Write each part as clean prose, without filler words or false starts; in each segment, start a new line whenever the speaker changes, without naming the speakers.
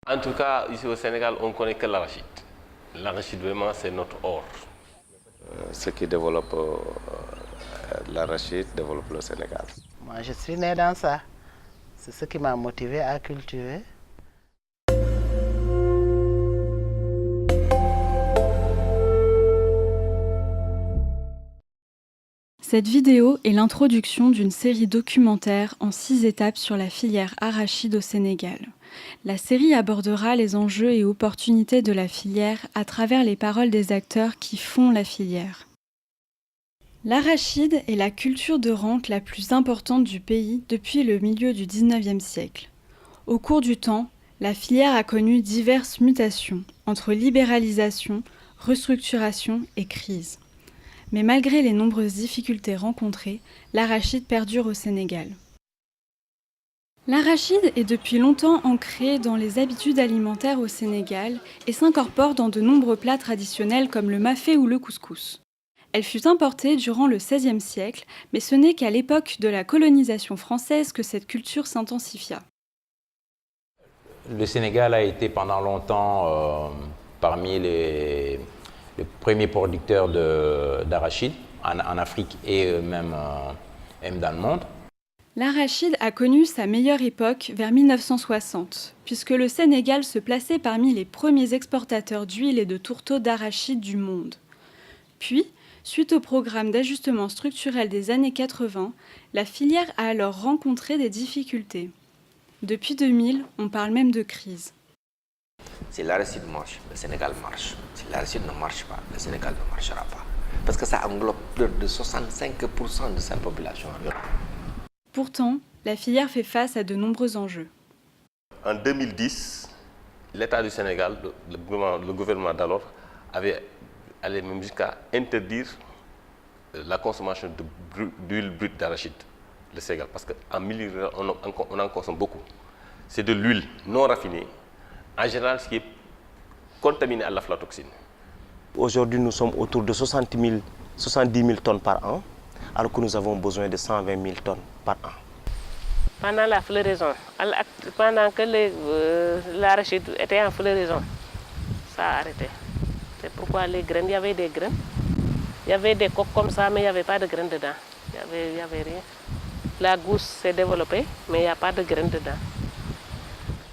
En tout cas, ici au Sénégal, on ne connaît que l'arachide. L'arachide, vraiment, c'est notre or.
Ceux qui développent l'arachide développent le Sénégal.
Moi, je suis né dans ça. C'est ce qui m'a motivé à cultiver.
Cette vidéo est l'introduction d'une série documentaire en 6 étapes sur la filière arachide au Sénégal. La série abordera les enjeux et opportunités de la filière à travers les paroles des acteurs qui font la filière. L'arachide est la culture de rente la plus importante du pays depuis le milieu du XIXe siècle. Au cours du temps, la filière a connu diverses mutations entre libéralisation, restructuration et crise. Mais malgré les nombreuses difficultés rencontrées, l'arachide perdure au Sénégal. L'arachide est depuis longtemps ancré dans les habitudes alimentaires au Sénégal et s'incorpore dans de nombreux plats traditionnels comme le mafé ou le couscous. Elle fut importée durant le XVIe siècle, mais ce n'est qu'à l'époque de la colonisation française que cette culture s'intensifia.
Le Sénégal a été pendant longtemps parmi les premiers producteurs d'arachide en Afrique et même dans le monde.
L'arachide a connu sa meilleure époque vers 1960, puisque le Sénégal se plaçait parmi les premiers exportateurs d'huile et de tourteaux d'arachide du monde. Puis, suite au programme d'ajustement structurel des années 80, la filière a alors rencontré des difficultés. Depuis 2000, on parle même de crise.
Si l'arachide marche, le Sénégal marche. Si l'arachide ne marche pas, le Sénégal ne marchera pas. Parce que ça englobe plus de 65% de sa population.
Pourtant, la filière fait face à de nombreux enjeux.
En 2010, l'État du Sénégal, le gouvernement d'alors, avait allé même jusqu'à interdire la consommation d'huile brute d'arachide, le Sénégal, parce qu'en milieu rural, on en consomme beaucoup. C'est de l'huile non raffinée, en général ce qui est contaminé à l'aflatoxine.
Aujourd'hui, nous sommes autour de 70 000 tonnes par an, alors que nous avons besoin de 120 000 tonnes par an.
Pendant la floraison, pendant que l'arachide était en floraison, ça a arrêté. C'est pourquoi les graines, il y avait des graines. Il y avait des coques comme ça, mais il n'y avait pas de graines dedans. Il y avait rien. La gousse s'est développée, mais il n'y a pas de graines dedans.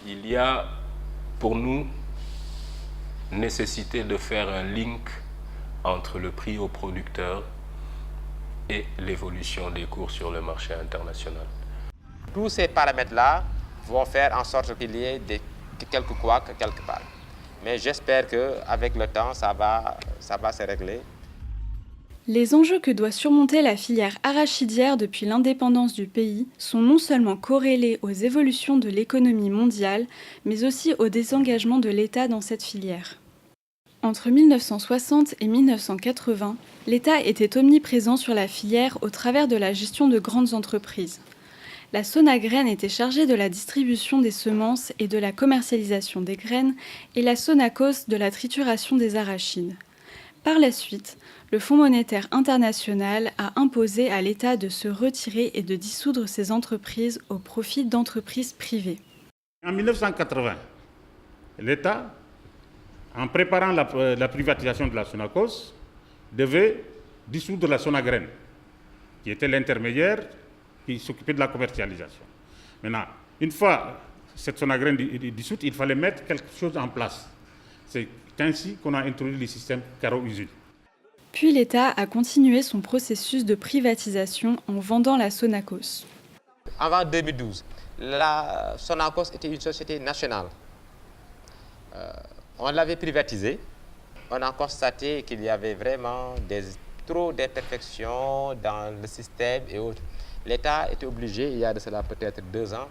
Il y a pour nous nécessité de faire un link entre le prix au producteur et l'évolution des cours sur le marché international.
Tous ces paramètres-là vont faire en sorte qu'il y ait quelques couacs quelque part. Mais j'espère qu'avec le temps, ça va se régler.
Les enjeux que doit surmonter la filière arachidière depuis l'indépendance du pays sont non seulement corrélés aux évolutions de l'économie mondiale, mais aussi au désengagement de l'État dans cette filière. Entre 1960 et 1980, l'État était omniprésent sur la filière au travers de la gestion de grandes entreprises. La Sonagraines était chargée de la distribution des semences et de la commercialisation des graines, et la Sonacos de la trituration des arachides. Par la suite, le Fonds monétaire international a imposé à l'État de se retirer et de dissoudre ces entreprises au profit d'entreprises privées.
En 1980, l'État, en préparant la privatisation de la Sonacos, devait dissoudre la Sonagraines, qui était l'intermédiaire qui s'occupait de la commercialisation. Maintenant, une fois cette Sonagraines dissoute, il fallait mettre quelque chose en place. C'est ainsi qu'on a introduit le système carreau-usine.
Puis l'État a continué son processus de privatisation en vendant la Sonacos.
Avant 2012, la Sonacos était une société nationale. On l'avait privatisée. On a constaté qu'il y avait vraiment trop d'imperfections dans le système et autres. L'État était obligé, il y a de cela peut-être 2 ans,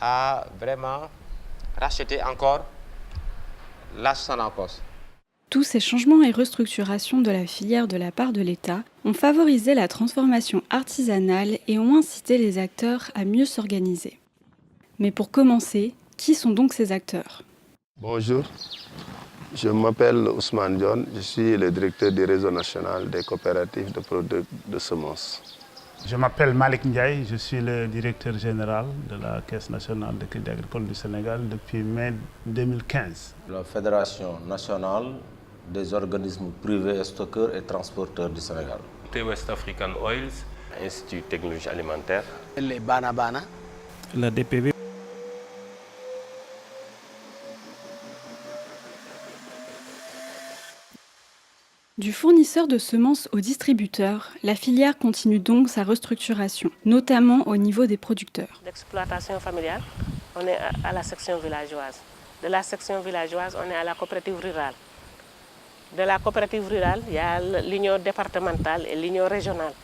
à vraiment racheter encore la Sonacos.
Tous ces changements et restructurations de la filière de la part de l'État ont favorisé la transformation artisanale et ont incité les acteurs à mieux s'organiser. Mais pour commencer, qui sont donc ces acteurs ?
Bonjour, je m'appelle Ousmane Dione, je suis le directeur du réseau national des coopératives de producteurs de semences.
Je m'appelle Malik Ndiaye, je suis le directeur général de la Caisse nationale de crédit agricole du Sénégal depuis mai 2015.
La Fédération nationale des organismes privés stockeurs et transporteurs du Sénégal.
West African Oils,
Institut de technologie alimentaire.
Les Bana Bana.
La DPV.
Du fournisseur de semences au distributeur, la filière continue donc sa restructuration, notamment au niveau des producteurs.
L'exploitation familiale, on est à la section villageoise. De la section villageoise, on est à la coopérative rurale. De la coopérative rurale, il y a l'union départementale et l'union régionale.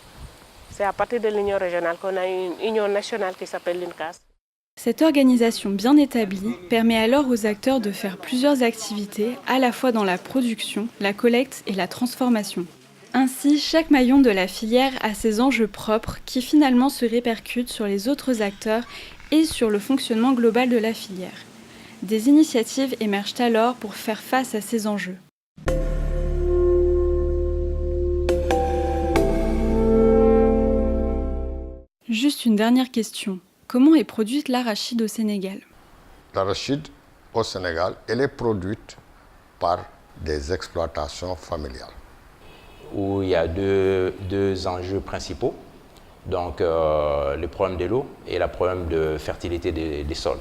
C'est à partir de l'union régionale qu'on a une union nationale qui s'appelle l'UNCAS.
Cette organisation bien établie permet alors aux acteurs de faire plusieurs activités, à la fois dans la production, la collecte et la transformation. Ainsi, chaque maillon de la filière a ses enjeux propres qui finalement se répercutent sur les autres acteurs et sur le fonctionnement global de la filière. Des initiatives émergent alors pour faire face à ces enjeux. Juste une dernière question. Comment est produite l'arachide au Sénégal?
L'arachide au Sénégal, elle est produite par des exploitations familiales.
Où il y a deux enjeux principaux. Donc le problème de l'eau et le problème de fertilité des sols.